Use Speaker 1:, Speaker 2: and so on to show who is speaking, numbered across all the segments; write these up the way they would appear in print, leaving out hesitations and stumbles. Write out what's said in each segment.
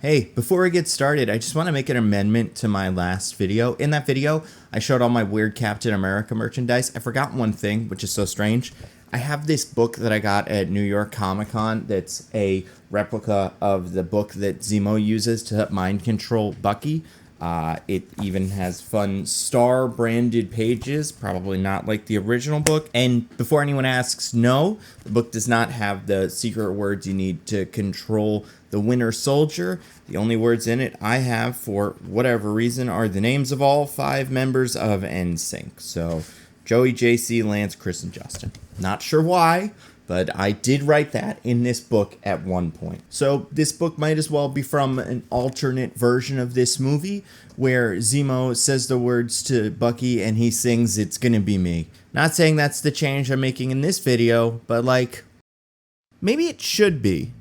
Speaker 1: Hey, before we get started, I just want to make an amendment to my last video. In that video, I showed all my weird Captain America merchandise. I forgot one thing, which is so strange. I have this book that I got at New York Comic Con that's a replica of the book that Zemo uses to mind control Bucky. It even has fun star-branded pages, probably not like the original book. And before anyone asks, no, the book does not have the secret words you need to control the Winter Soldier. The only words in it I have, for whatever reason, are the names of all 5 members of NSYNC. So, Joey, JC, Lance, Chris, and Justin. Not sure why, but I did write that in this book at one point. So this book might as well be from an alternate version of this movie, where Zemo says the words to Bucky and he sings "It's Gonna Be Me." Not saying that's the change I'm making in this video, but like, maybe it should be.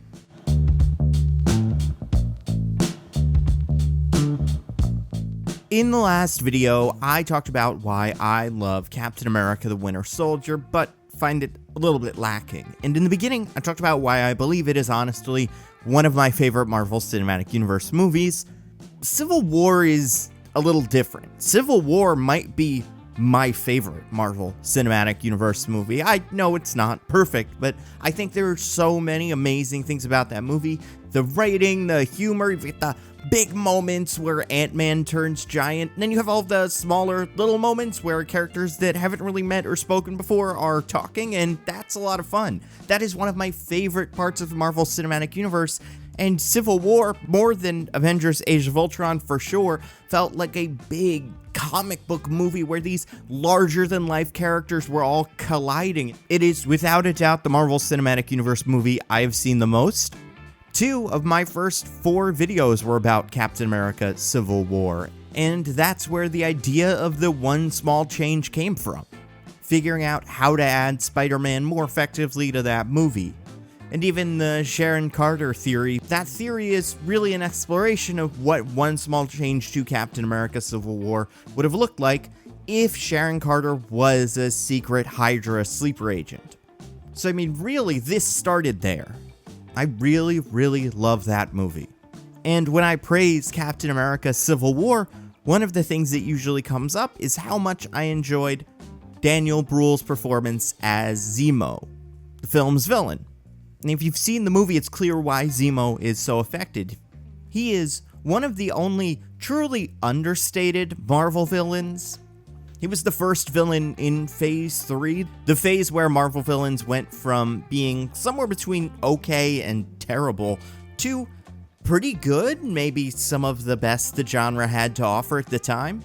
Speaker 1: In the last video, I talked about why I love Captain America the Winter Soldier, but find it a little bit lacking. And in the beginning, I talked about why I believe it is honestly one of my favorite Marvel Cinematic Universe movies. Civil War is a little different. Civil War might be my favorite Marvel Cinematic Universe movie. I know it's not perfect, but I think there are so many amazing things about that movie. The writing, the humor, the big moments where Ant-Man turns giant, and then you have all the smaller little moments where characters that haven't really met or spoken before are talking, and that's a lot of fun. That is one of my favorite parts of the Marvel Cinematic Universe, and Civil War, more than Avengers Age of Ultron for sure, felt like a big comic book movie where these larger-than-life characters were all colliding. It is without a doubt the Marvel Cinematic Universe movie I've seen the most. 2 of my first 4 videos were about Captain America Civil War, and that's where the idea of the one small change came from. Figuring out how to add Spider-Man more effectively to that movie. And even the Sharon Carter theory, that theory is really an exploration of what one small change to Captain America Civil War would have looked like if Sharon Carter was a secret Hydra sleeper agent. So I mean, really, this started there. I really, really love that movie. And when I praise Captain America Civil War, one of the things that usually comes up is how much I enjoyed Daniel Bruhl's performance as Zemo, the film's villain. And if you've seen the movie, it's clear why Zemo is so affected. He is one of the only truly understated Marvel villains. He was the first villain in Phase 3, the phase where Marvel villains went from being somewhere between okay and terrible to pretty good, maybe some of the best the genre had to offer at the time.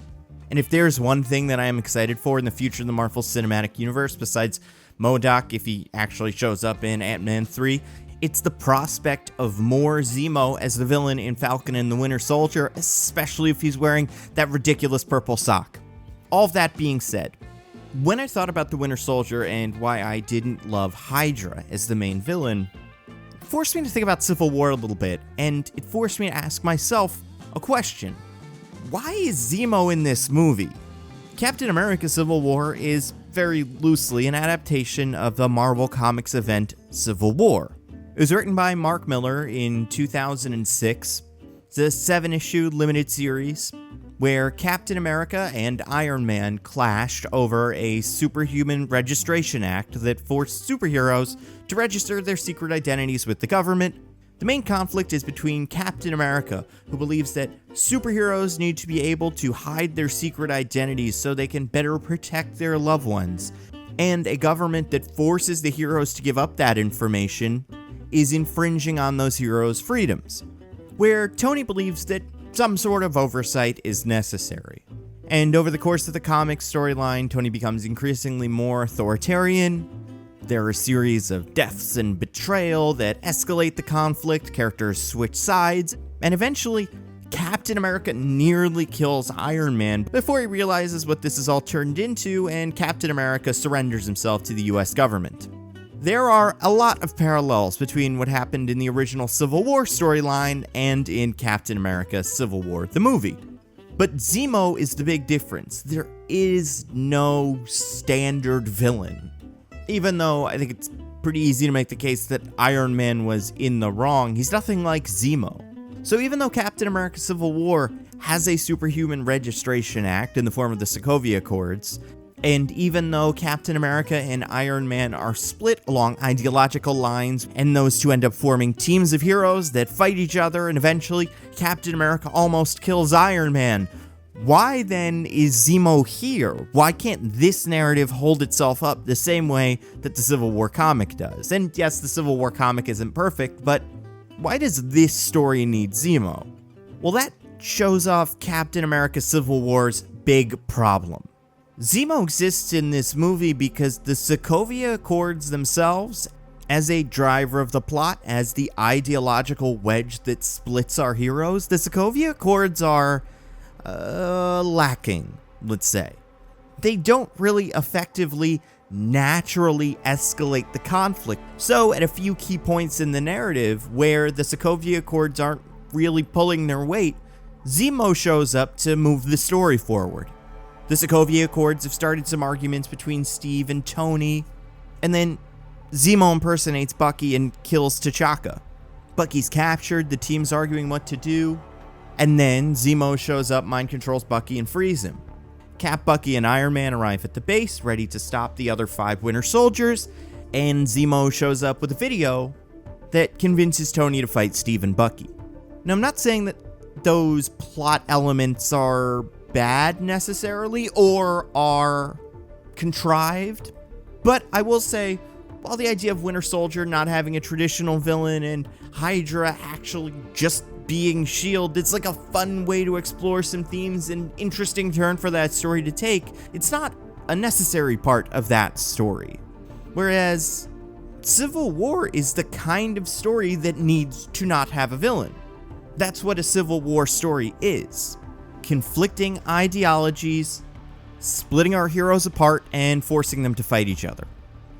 Speaker 1: And if there's one thing that I am excited for in the future of the Marvel Cinematic Universe, besides MODOK if he actually shows up in Ant-Man 3, it's the prospect of more Zemo as the villain in Falcon and the Winter Soldier, especially if he's wearing that ridiculous purple sock. All of that being said, when I thought about the Winter Soldier and why I didn't love Hydra as the main villain, it forced me to think about Civil War a little bit, and it forced me to ask myself a question. Why is Zemo in this movie? Captain America Civil War is very loosely an adaptation of the Marvel Comics event Civil War. It was written by Mark Millar in 2006. It's a 7-issue limited series where Captain America and Iron Man clashed over a superhuman registration act that forced superheroes to register their secret identities with the government. The main conflict is between Captain America, who believes that superheroes need to be able to hide their secret identities so they can better protect their loved ones, and a government that forces the heroes to give up that information is infringing on those heroes' freedoms, where Tony believes that some sort of oversight is necessary. And over the course of the comic storyline, Tony becomes increasingly more authoritarian. There are a series of deaths and betrayal that escalate the conflict, characters switch sides, and eventually, Captain America nearly kills Iron Man before he realizes what this is all turned into, and Captain America surrenders himself to the US government. There are a lot of parallels between what happened in the original Civil War storyline and in Captain America Civil War, the movie. But Zemo is the big difference. There is no standard villain. Even though I think it's pretty easy to make the case that Iron Man was in the wrong, he's nothing like Zemo. So even though Captain America Civil War has a superhuman registration act in the form of the Sokovia Accords, and even though Captain America and Iron Man are split along ideological lines, and those two end up forming teams of heroes that fight each other, and eventually Captain America almost kills Iron Man, why then is Zemo here? Why can't this narrative hold itself up the same way that the Civil War comic does? And yes, the Civil War comic isn't perfect, but why does this story need Zemo? Well, that shows off Captain America Civil War's big problem. Zemo exists in this movie because the Sokovia Accords themselves, as a driver of the plot, as the ideological wedge that splits our heroes, the Sokovia Accords are lacking, let's say. They don't really effectively, naturally escalate the conflict. So at a few key points in the narrative where the Sokovia Accords aren't really pulling their weight, Zemo shows up to move the story forward. The Sokovia Accords have started some arguments between Steve and Tony, and then Zemo impersonates Bucky and kills T'Chaka. Bucky's captured, the team's arguing what to do, and then Zemo shows up, mind controls Bucky, and frees him. Cap, Bucky, and Iron Man arrive at the base, ready to stop the other 5 Winter Soldiers, and Zemo shows up with a video that convinces Tony to fight Steve and Bucky. Now, I'm not saying that those plot elements are bad necessarily, or are contrived, but I will say, while the idea of Winter Soldier not having a traditional villain and Hydra actually just being S.H.I.E.L.D., it's like a fun way to explore some themes and interesting turn for that story to take, it's not a necessary part of that story. Whereas Civil War is the kind of story that needs to not have a villain. That's what a Civil War story is. Conflicting ideologies, splitting our heroes apart, and forcing them to fight each other.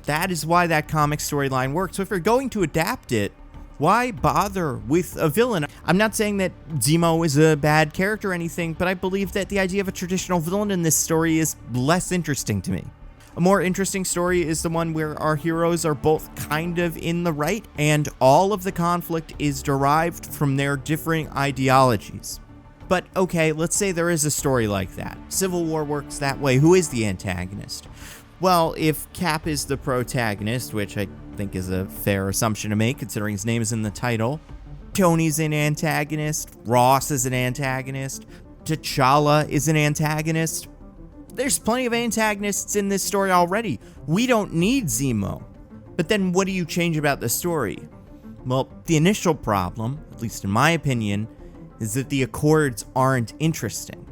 Speaker 1: That is why that comic storyline works. So if you're going to adapt it, why bother with a villain? I'm not saying that Zemo is a bad character or anything, but I believe that the idea of a traditional villain in this story is less interesting to me. A more interesting story is the one where our heroes are both kind of in the right, and all of the conflict is derived from their differing ideologies. But okay, let's say there is a story like that. Civil War works that way. Who is the antagonist? Well, if Cap is the protagonist, which I think is a fair assumption to make considering his name is in the title, Tony's an antagonist, Ross is an antagonist, T'Challa is an antagonist. There's plenty of antagonists in this story already. We don't need Zemo. But then what do you change about the story? Well, the initial problem, at least in my opinion, is that the Accords aren't interesting.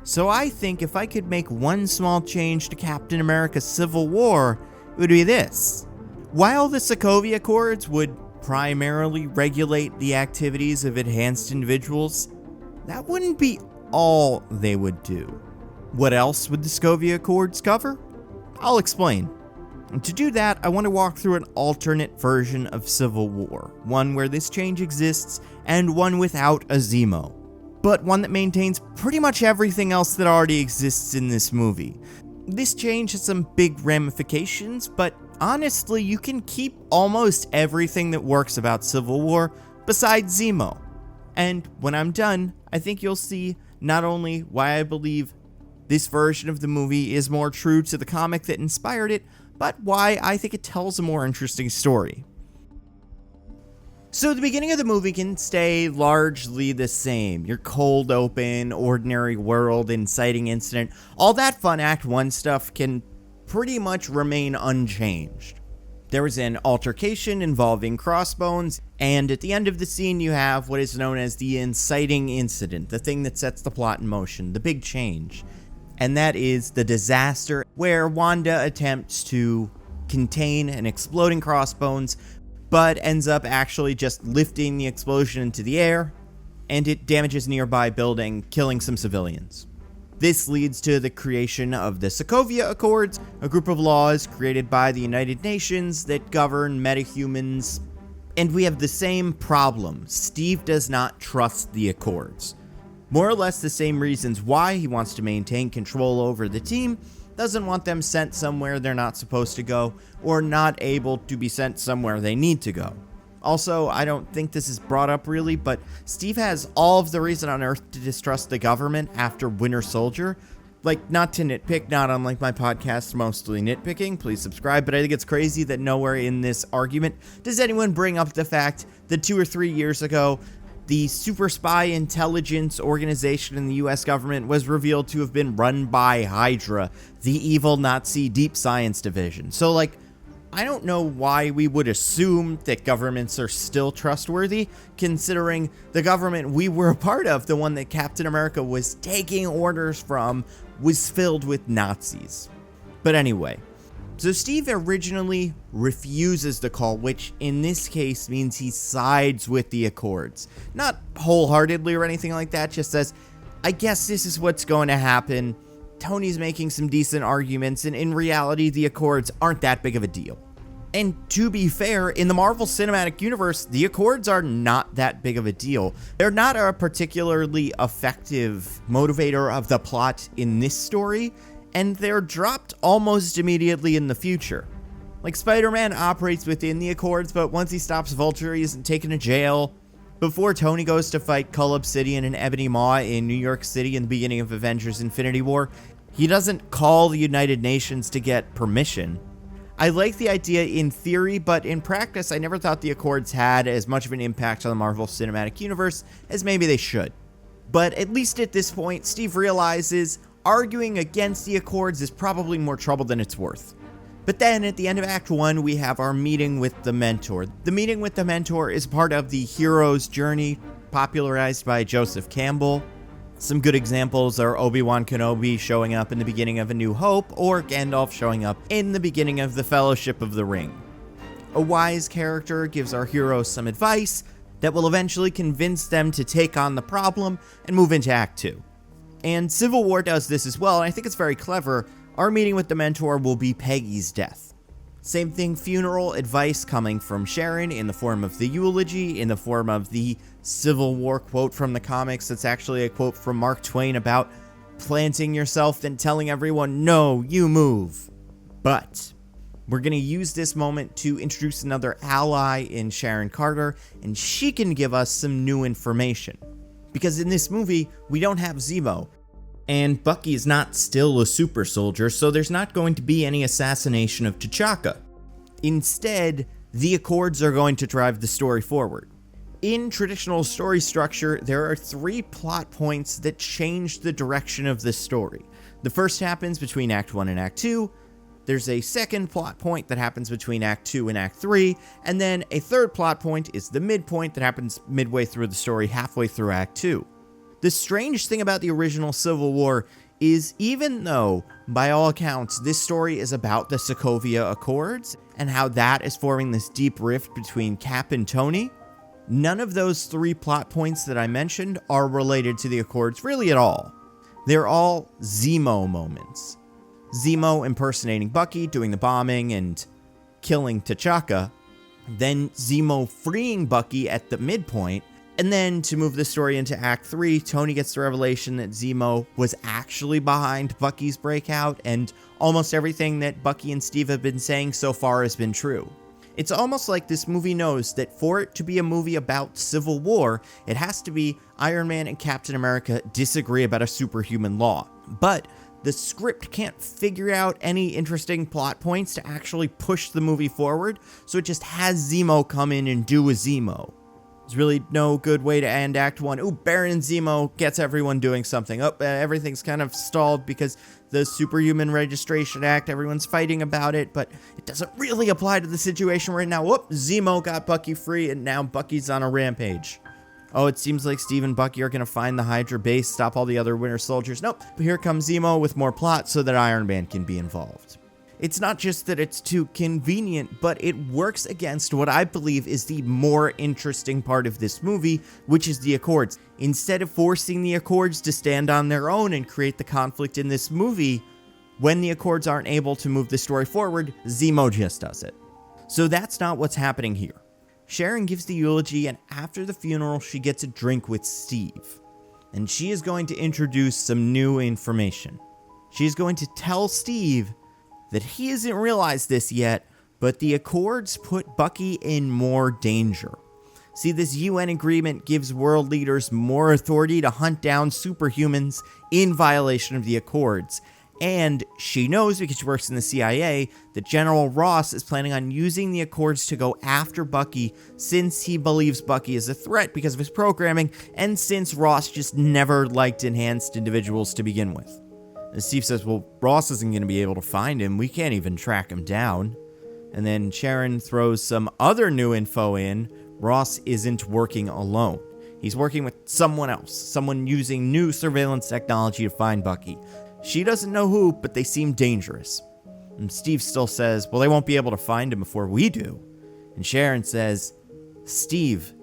Speaker 1: So I think if I could make one small change to Captain America Civil War, it would be this. While the Sokovia Accords would primarily regulate the activities of enhanced individuals, that wouldn't be all they would do. What else would the Sokovia Accords cover? I'll explain. And to do that, I want to walk through an alternate version of Civil War, one where this change exists, and one without a Zemo, but one that maintains pretty much everything else that already exists in this movie. This change has some big ramifications, but honestly, you can keep almost everything that works about Civil War besides Zemo. And when I'm done, I think you'll see not only why I believe this version of the movie is more true to the comic that inspired it, but why I think it tells a more interesting story. So the beginning of the movie can stay largely the same. Your cold open, ordinary world, inciting incident, all that fun Act 1 stuff can pretty much remain unchanged. There was an altercation involving Crossbones, and at the end of the scene you have what is known as the Inciting Incident, the thing that sets the plot in motion, the big change. And that is the disaster where Wanda attempts to contain an exploding Crossbones, but ends up actually just lifting the explosion into the air, and it damages a nearby building, killing some civilians. This leads to the creation of the Sokovia Accords, a group of laws created by the United Nations that govern metahumans. And we have the same problem. Steve does not trust the Accords. More or less the same reasons why he wants to maintain control over the team, doesn't want them sent somewhere they're not supposed to go, or not able to be sent somewhere they need to go. Also, I don't think this is brought up really, but Steve has all of the reason on earth to distrust the government after Winter Soldier. Like, not to nitpick, not unlike my podcast, Mostly Nitpicking, please subscribe, but I think it's crazy that nowhere in this argument does anyone bring up the fact that 2 or 3 years ago, the super spy intelligence organization in the US government was revealed to have been run by Hydra, the evil Nazi deep science division. So, like, I don't know why we would assume that governments are still trustworthy, considering the government we were a part of, the one that Captain America was taking orders from, was filled with Nazis. But anyway, so Steve originally refuses the call, which in this case means he sides with the Accords. Not wholeheartedly or anything like that, just says, I guess this is what's going to happen. Tony's making some decent arguments, and in reality, the Accords aren't that big of a deal. And to be fair, in the Marvel Cinematic Universe, the Accords are not that big of a deal. They're not a particularly effective motivator of the plot in this story, and they're dropped almost immediately in the future. Like, Spider-Man operates within the Accords, but once he stops Vulture, he isn't taken to jail. Before Tony goes to fight Cull Obsidian and Ebony Maw in New York City in the beginning of Avengers Infinity War, he doesn't call the United Nations to get permission. I like the idea in theory, but in practice, I never thought the Accords had as much of an impact on the Marvel Cinematic Universe as maybe they should. But at least at this point, Steve realizes arguing against the Accords is probably more trouble than it's worth. But then, at the end of Act 1, we have our meeting with the Mentor. The meeting with the Mentor is part of the hero's journey, popularized by Joseph Campbell. Some good examples are Obi-Wan Kenobi showing up in the beginning of A New Hope, or Gandalf showing up in the beginning of The Fellowship of the Ring. A wise character gives our heroes some advice that will eventually convince them to take on the problem and move into Act 2. And Civil War does this as well, and I think it's very clever. Our meeting with the Mentor will be Peggy's death. Same thing, funeral advice coming from Sharon in the form of the eulogy, in the form of the Civil War quote from the comics. That's actually a quote from Mark Twain about planting yourself and telling everyone, no, you move. But we're going to use this moment to introduce another ally in Sharon Carter, and she can give us some new information. Because in this movie, we don't have Zemo. And Bucky is not still a super soldier, so there's not going to be any assassination of T'Chaka. Instead, the Accords are going to drive the story forward. In traditional story structure, there are 3 plot points that change the direction of the story. The first happens between Act 1 and Act 2, there's a second plot point that happens between Act 2 and Act 3, and then a third plot point is the midpoint that happens midway through the story, halfway through Act 2. The strange thing about the original Civil War is, even though, by all accounts, this story is about the Sokovia Accords and how that is forming this deep rift between Cap and Tony, none of those 3 plot points that I mentioned are related to the Accords really at all. They're all Zemo moments. Zemo impersonating Bucky, doing the bombing and killing T'Chaka, then Zemo freeing Bucky at the midpoint. And then, to move the story into Act 3, Tony gets the revelation that Zemo was actually behind Bucky's breakout, and almost everything that Bucky and Steve have been saying so far has been true. It's almost like this movie knows that for it to be a movie about Civil War, it has to be Iron Man and Captain America disagree about a superhuman law. But the script can't figure out any interesting plot points to actually push the movie forward, so it just has Zemo come in and do a Zemo. There's really no good way to end Act 1. Ooh, Baron Zemo gets everyone doing something. Oh, everything's kind of stalled because the Superhuman Registration Act, everyone's fighting about it, but it doesn't really apply to the situation right now. Whoop, Zemo got Bucky free, and now Bucky's on a rampage. Oh, it seems like Steve and Bucky are going to find the Hydra base, stop all the other Winter Soldiers. Nope, here comes Zemo with more plot so that Iron Man can be involved. It's not just that it's too convenient, but it works against what I believe is the more interesting part of this movie, which is the Accords. Instead of forcing the Accords to stand on their own and create the conflict in this movie, when the Accords aren't able to move the story forward, Zemo just does it. So that's not what's happening here. Sharon gives the eulogy, and after the funeral, she gets a drink with Steve. And she is going to introduce some new information. She's going to tell Steve that he hasn't realized this yet, But the Accords put Bucky in more danger. See, this UN agreement gives world leaders more authority to hunt down superhumans in violation of the Accords. And she knows, because she works in the CIA, that General Ross is planning on using the Accords to go after Bucky, since he believes Bucky is a threat because of his programming, and since Ross just never liked enhanced individuals to begin with. And Steve says, well, Ross isn't going to be able to find him. We can't even track him down. And then Sharon throws some other new info in. Ross isn't working alone. He's working with someone else, someone using new surveillance technology to find Bucky. She doesn't know who, but they seem dangerous. And Steve still says, well, they won't be able to find him before we do. And Sharon says, Steve,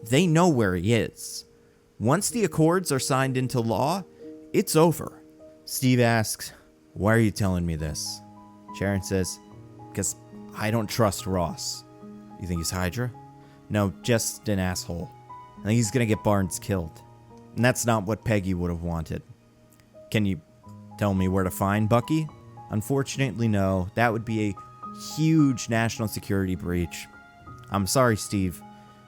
Speaker 1: they know where he is. Once the Accords are signed into law, it's over. Steve asks, why are you telling me this? Sharon says, because I don't trust Ross. You think he's Hydra? No, just an asshole. I think he's gonna get Barnes killed. And that's not what Peggy would have wanted. Can you tell me where to find Bucky? Unfortunately, no. That would be a huge national security breach. I'm sorry, Steve.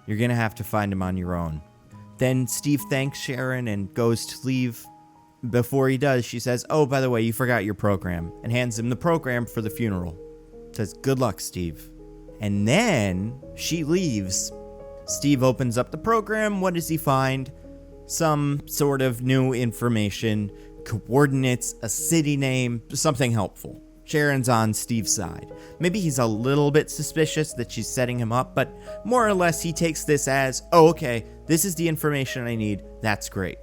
Speaker 1: You're gonna have to find him on your own. Then Steve thanks Sharon and goes to leave. Before he does, she says, oh, by the way, you forgot your program, and hands him the program for the funeral. Says, good luck, Steve. And then she leaves. Steve opens up the program. What does he find? Some sort of new information, coordinates, a city name, something helpful. Sharon's on Steve's side. Maybe he's a little bit suspicious that she's setting him up, but more or less he takes this as, oh, okay, this is the information I need. That's great.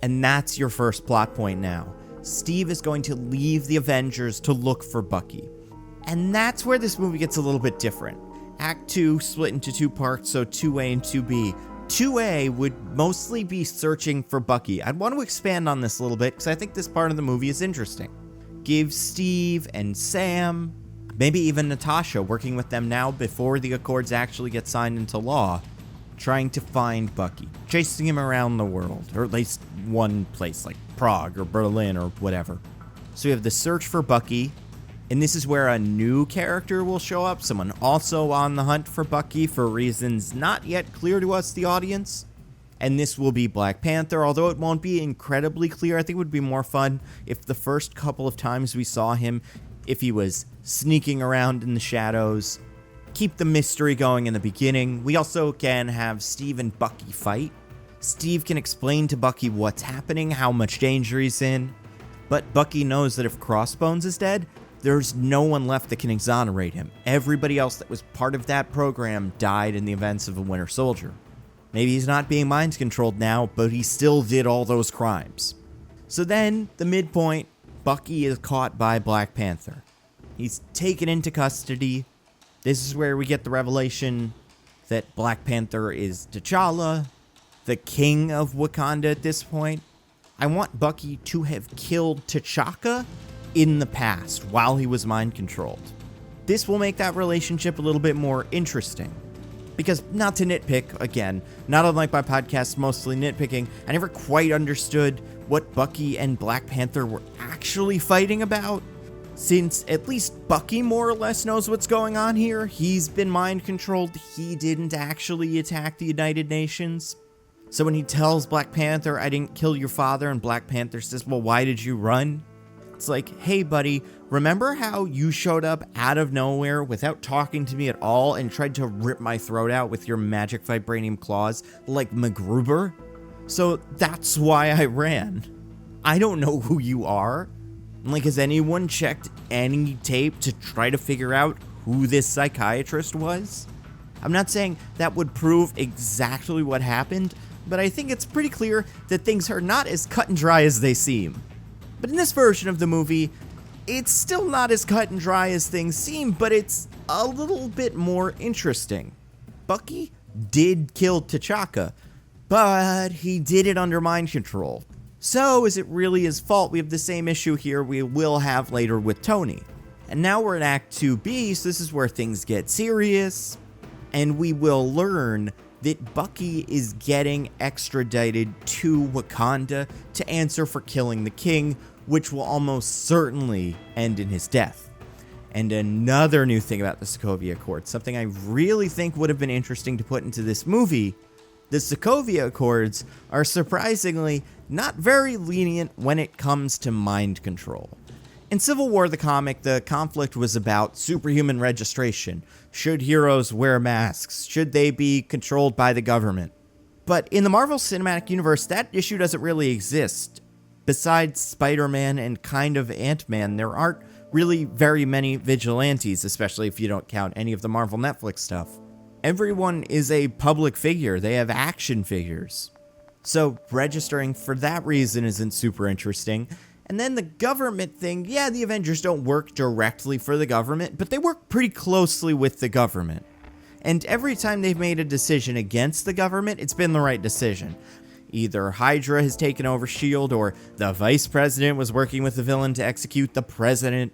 Speaker 1: And that's your first plot point now. Steve is going to leave the Avengers to look for Bucky. And that's where this movie gets a little bit different. Act 2 split into two parts, so 2A and 2B. 2A would mostly be searching for Bucky. I'd want to expand on this a little bit because I think this part of the movie is interesting. Give Steve and Sam, maybe even Natasha, working with them now before the Accords actually get signed into law, trying to find Bucky, chasing him around the world, or at least one place like Prague or Berlin or whatever. So we have the search for Bucky, and this is where a new character will show up, someone also on the hunt for Bucky for reasons not yet clear to us, the audience. And this will be Black Panther, although it won't be incredibly clear. I think it would be more fun if the first couple of times we saw him, if he was sneaking around in the shadows. Keep the mystery going in the beginning. We also can have Steve and Bucky fight. Steve can explain to Bucky what's happening, how much danger he's in. But Bucky knows that if Crossbones is dead, there's no one left that can exonerate him. Everybody else that was part of that program died in the events of the Winter Soldier. Maybe he's not being mind controlled now, but he still did all those crimes. So then, the midpoint, Bucky is caught by Black Panther. He's taken into custody. This is where we get the revelation that Black Panther is T'Challa, the king of Wakanda at this point. I want Bucky to have killed T'Chaka in the past while he was mind controlled. This will make that relationship a little bit more interesting. Because, not to nitpick, again, not unlike my podcast Mostly Nitpicking, I never quite understood what Bucky and Black Panther were actually fighting about. Since at least Bucky more or less knows what's going on here, he's been mind controlled, he didn't actually attack the United Nations. So when he tells Black Panther, I didn't kill your father, and Black Panther says, well, why did you run? It's like, hey buddy, remember how you showed up out of nowhere without talking to me at all and tried to rip my throat out with your magic vibranium claws like MacGruber? So that's why I ran. I don't know who you are. Like, has anyone checked any tape to try to figure out who this psychiatrist was? I'm not saying that would prove exactly what happened, but I think it's pretty clear that things are not as cut and dry as they seem. But in this version of the movie, it's still not as cut and dry as things seem, but it's a little bit more interesting. Bucky did kill T'Chaka, but he did it under mind control. So is it really his fault? We have the same issue here we will have later with Tony. And now we're in Act 2B, so this is where things get serious, and we will learn that Bucky is getting extradited to Wakanda to answer for killing the king, which will almost certainly end in his death. And another new thing about the Sokovia Accords, something I really think would have been interesting to put into this movie, the Sokovia Accords are surprisingly not very lenient when it comes to mind control. In Civil War, the comic, the conflict was about superhuman registration. Should heroes wear masks? Should they be controlled by the government? But in the Marvel Cinematic Universe, that issue doesn't really exist. Besides Spider-Man and kind of Ant-Man, there aren't really very many vigilantes, especially if you don't count any of the Marvel Netflix stuff. Everyone is a public figure. They have action figures. So registering for that reason isn't super interesting. And then the government thing, yeah, the Avengers don't work directly for the government, but they work pretty closely with the government. And every time they've made a decision against the government, it's been the right decision. Either Hydra has taken over S.H.I.E.L.D. or the vice president was working with the villain to execute the president.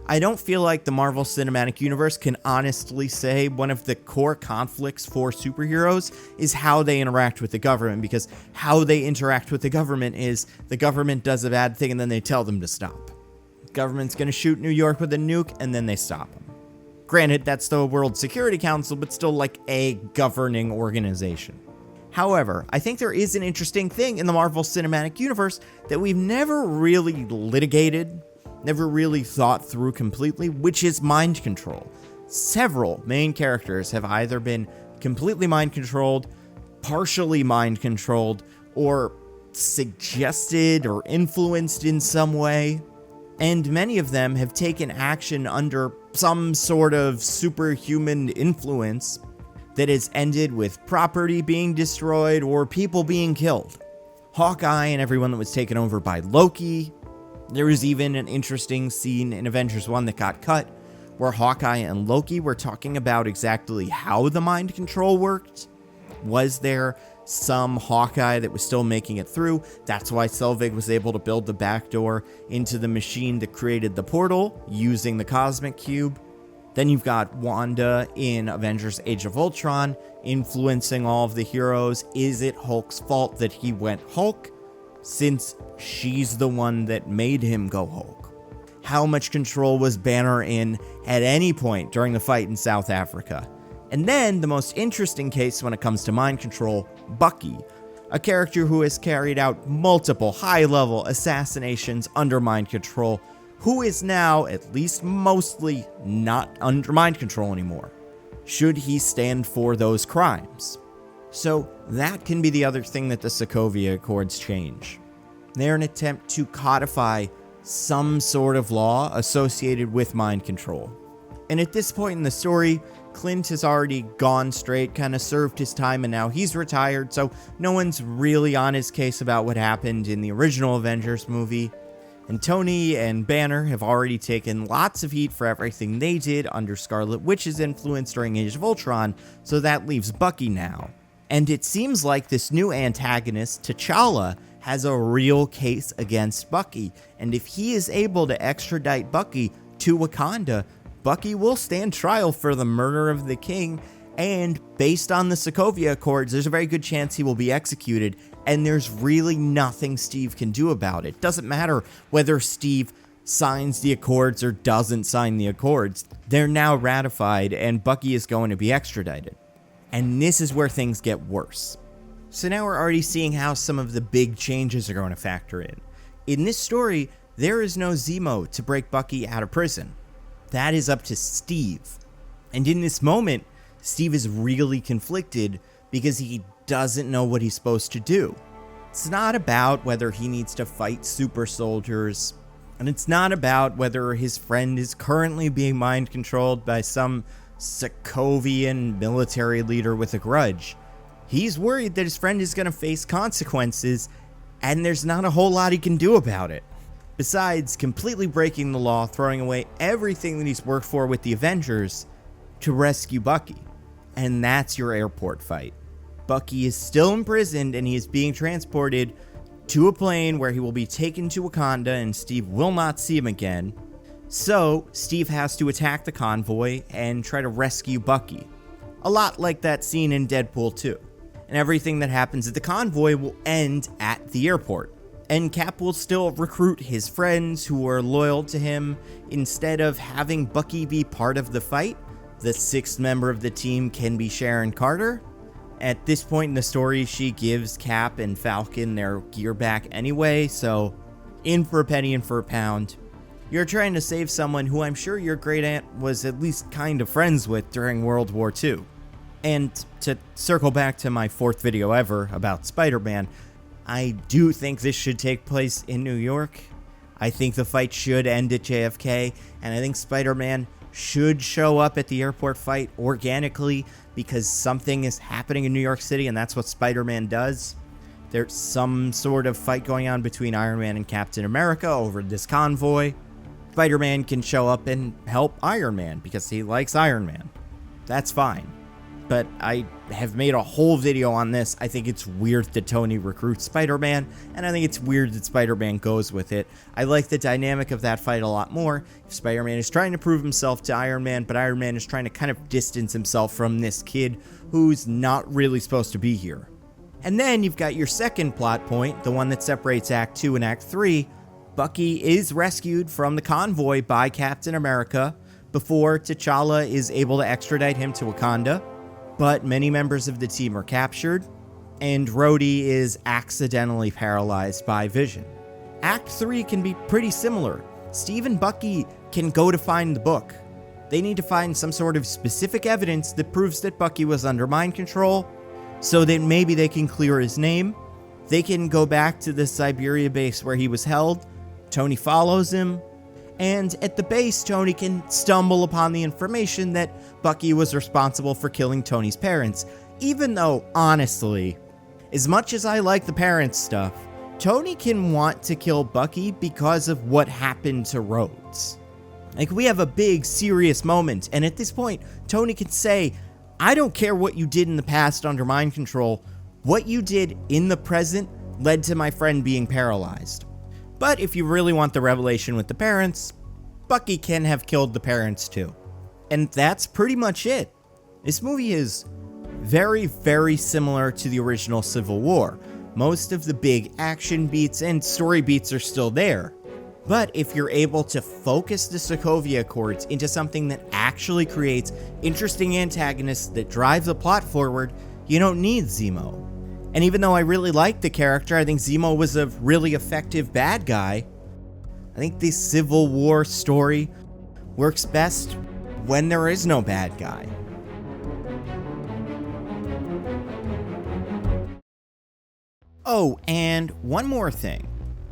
Speaker 1: I don't feel like the Marvel Cinematic Universe can honestly say one of the core conflicts for superheroes is how they interact with the government, because how they interact with the government is the government does a bad thing and then they tell them to stop. The government's gonna shoot New York with a nuke and then they stop them. Granted, that's the World Security Council, but still like a governing organization. However, I think there is an interesting thing in the Marvel Cinematic Universe that we've never really litigated, never really thought through completely, which is mind control. Several main characters have either been completely mind controlled, partially mind controlled, or suggested or influenced in some way. And many of them have taken action under some sort of superhuman influence that has ended with property being destroyed or people being killed. Hawkeye and everyone that was taken over by Loki. There was even an interesting scene in Avengers 1 that got cut, where Hawkeye and Loki were talking about exactly how the mind control worked. Was there some Hawkeye that was still making it through? That's why Selvig was able to build the backdoor into the machine that created the portal using the Cosmic Cube. Then you've got Wanda in Avengers Age of Ultron influencing all of the heroes. Is it Hulk's fault that he went Hulk, since she's the one that made him go Hulk? How much control was Banner in at any point during the fight in South Africa? And then the most interesting case when it comes to mind control, Bucky, a character who has carried out multiple high-level assassinations under mind control, who is now, at least mostly, not under mind control anymore. Should he stand for those crimes? So that can be the other thing that the Sokovia Accords change. They're an attempt to codify some sort of law associated with mind control. And at this point in the story, Clint has already gone straight, kind of served his time, and now he's retired, so no one's really on his case about what happened in the original Avengers movie. And Tony and Banner have already taken lots of heat for everything they did under Scarlet Witch's influence during Age of Ultron, so that leaves Bucky now. And it seems like this new antagonist, T'Challa, has a real case against Bucky, and if he is able to extradite Bucky to Wakanda, Bucky will stand trial for the murder of the king, and based on the Sokovia Accords, there's a very good chance he will be executed, and there's really nothing Steve can do about it. Doesn't matter whether Steve signs the Accords or doesn't sign the Accords. They're now ratified, and Bucky is going to be extradited. And this is where things get worse. So now we're already seeing how some of the big changes are going to factor in. In this story, there is no Zemo to break Bucky out of prison. That is up to Steve. And in this moment, Steve is really conflicted because he doesn't know what he's supposed to do. It's not about whether he needs to fight super soldiers, and it's not about whether his friend is currently being mind controlled by some Sokovian military leader with a grudge. He's worried that his friend is going to face consequences, and there's not a whole lot he can do about it. Besides completely breaking the law, throwing away everything that he's worked for with the Avengers to rescue Bucky. And that's your airport fight. Bucky is still imprisoned and he is being transported to a plane where he will be taken to Wakanda and Steve will not see him again. So Steve has to attack the convoy and try to rescue Bucky. A lot like that scene in Deadpool 2. And everything that happens at the convoy will end at the airport. And Cap will still recruit his friends who are loyal to him. Instead of having Bucky be part of the fight, the sixth member of the team can be Sharon Carter. At this point in the story, she gives Cap and Falcon their gear back anyway, so in for a penny, in for a pound. You're trying to save someone who I'm sure your great aunt was at least kind of friends with during World War II. And to circle back to my fourth video ever about Spider-Man, I do think this should take place in New York. I think the fight should end at JFK, and I think Spider-Man should show up at the airport fight organically because something is happening in New York City, and that's what Spider-Man does. There's some sort of fight going on between Iron Man and Captain America over this convoy. Spider-Man can show up and help Iron Man because he likes Iron Man. That's fine. But I have made a whole video on this. I think it's weird that Tony recruits Spider-Man, and I think it's weird that Spider-Man goes with it. I like the dynamic of that fight a lot more. If Spider-Man is trying to prove himself to Iron Man, but Iron Man is trying to kind of distance himself from this kid who's not really supposed to be here. And then you've got your second plot point, the one that separates Act 2 and Act 3. Bucky is rescued from the convoy by Captain America before T'Challa is able to extradite him to Wakanda. But many members of the team are captured, and Rhodey is accidentally paralyzed by Vision. Act 3 can be pretty similar. Steve and Bucky can go to find the book. They need to find some sort of specific evidence that proves that Bucky was under mind control, so that maybe they can clear his name. They can go back to the Siberia base where he was held. Tony follows him. And at the base, Tony can stumble upon the information that Bucky was responsible for killing Tony's parents. Even though, honestly, as much as I like the parents stuff, Tony can want to kill Bucky because of what happened to Rhodes. Like, we have a big, serious moment, and at this point, Tony can say, I don't care what you did in the past under mind control. What you did in the present led to my friend being paralyzed. But if you really want the revelation with the parents, Bucky can have killed the parents too. And that's pretty much it. This movie is very, very similar to the original Civil War. Most of the big action beats and story beats are still there. But if you're able to focus the Sokovia Accords into something that actually creates interesting antagonists that drive the plot forward, you don't need Zemo. And even though I really like the character, I think Zemo was a really effective bad guy. I think the Civil War story works best when there is no bad guy. Oh, and one more thing.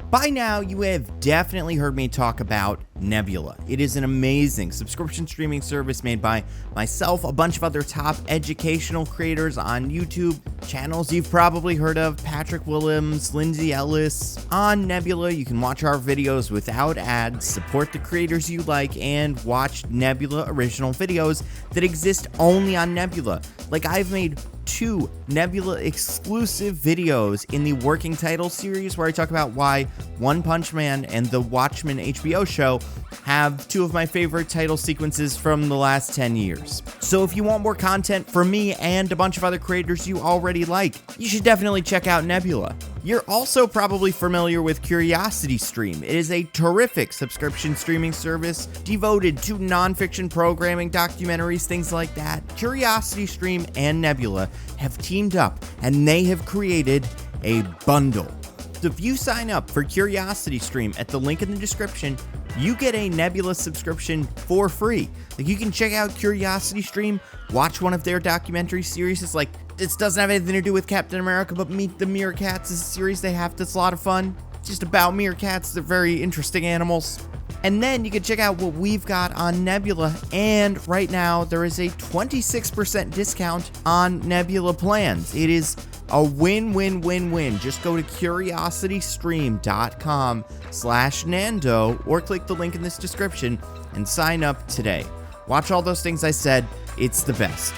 Speaker 1: By now, you have definitely heard me talk about Nebula. It is an amazing subscription streaming service made by myself, a bunch of other top educational creators on YouTube, channels you've probably heard of, Patrick Willems, Lindsay Ellis. On Nebula, you can watch our videos without ads, support the creators you like, and watch Nebula original videos that exist only on Nebula. Like, I've made 2 Nebula exclusive videos in the working title series where I talk about why One Punch Man and the Watchmen HBO show have 2 of my favorite title sequences from the last 10 years. So if you want more content from me and a bunch of other creators you already like, you should definitely check out Nebula. You're also probably familiar with CuriosityStream. It is a terrific subscription streaming service devoted to nonfiction programming, documentaries, things like that. CuriosityStream and Nebula have teamed up and they have created a bundle. So if you sign up for CuriosityStream at the link in the description, you get a Nebula subscription for free. Like, you can check out CuriosityStream, watch one of their documentary series. It's like, this doesn't have anything to do with Captain America, but Meet the Meerkats is a series they have that's a lot of fun. It's just about meerkats. They're very interesting animals. And then you can check out what we've got on Nebula, and right now there is a 26% discount on Nebula plans. It is a win-win-win-win. Just go to curiositystream.com/Nando or click the link in this description and sign up today. Watch all those things I said. It's the best.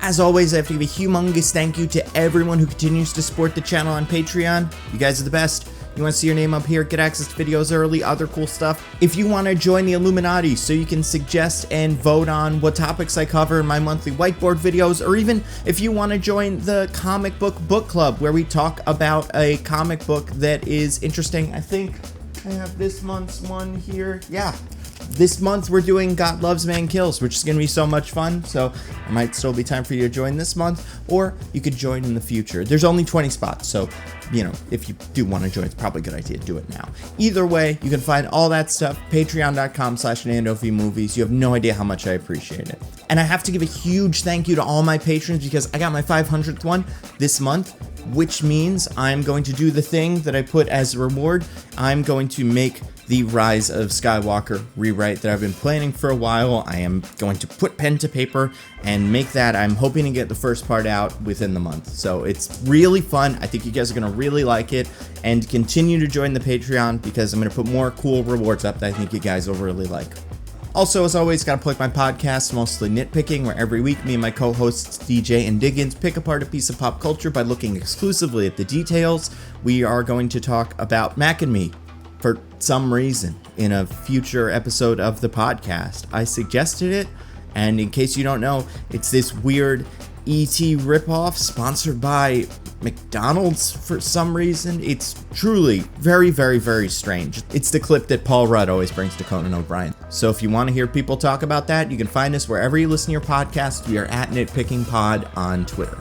Speaker 1: As always, I have to give a humongous thank you to everyone who continues to support the channel on Patreon. You guys are the best. You want to see your name up here, get access to videos early, other cool stuff. If you want to join the Illuminati so you can suggest and vote on what topics I cover in my monthly whiteboard videos, or even if you want to join the comic book club where we talk about a comic book that is interesting. I think I have this month's one here. Yeah. This month we're doing God Loves, Man Kills, which is going to be so much fun, so it might still be time for you to join this month, or you could join in the future. There's only 20 spots, so, if you do want to join, it's probably a good idea to do it now. Either way, you can find all that stuff, patreon.com/NandoVMovies. You have no idea how much I appreciate it. And I have to give a huge thank you to all my patrons because I got my 500th one this month, which means I'm going to do the thing that I put as a reward. I'm going to make the Rise of Skywalker rewrite that I've been planning for a while. I am going to put pen to paper and make that. I'm hoping to get the first part out within the month. So it's really fun. I think you guys are going to really like it, and continue to join the Patreon because I'm going to put more cool rewards up that I think you guys will really like. Also, as always, gotta plug my podcast, Mostly Nitpicking, where every week me and my co-hosts DJ and Diggins pick apart a piece of pop culture by looking exclusively at the details. We are going to talk about Mac and Me for some reason in a future episode of the podcast. I suggested it, and in case you don't know, it's this weird E.T. ripoff sponsored by McDonald's for some reason. It's truly very, very, very strange. It's the clip that Paul Rudd always brings to Conan O'Brien. So if you want to hear people talk about that, you can find us wherever you listen to your podcast. We are at Nitpicking Pod on Twitter.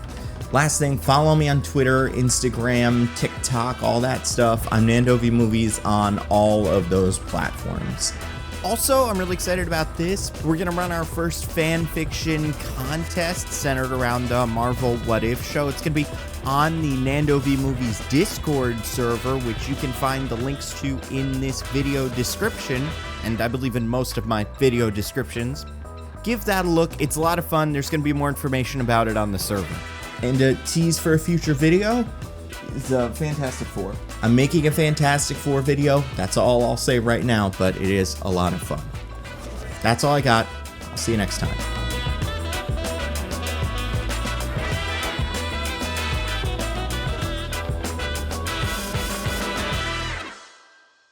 Speaker 1: Last thing, follow me on Twitter, Instagram, TikTok, all that stuff. I'm NandoVMovies on all of those platforms. Also, I'm really excited about this. We're going to run our first fan fiction contest centered around the Marvel What If show. It's going to be on the NandoVMovies Discord server, which you can find the links to in this video description, and I believe in most of my video descriptions. Give that a look. It's a lot of fun. There's going to be more information about it on the server. And a tease for a future video is Fantastic Four. I'm making a Fantastic Four video. That's all I'll say right now, but it is a lot of fun. That's all I got. I'll see you next time.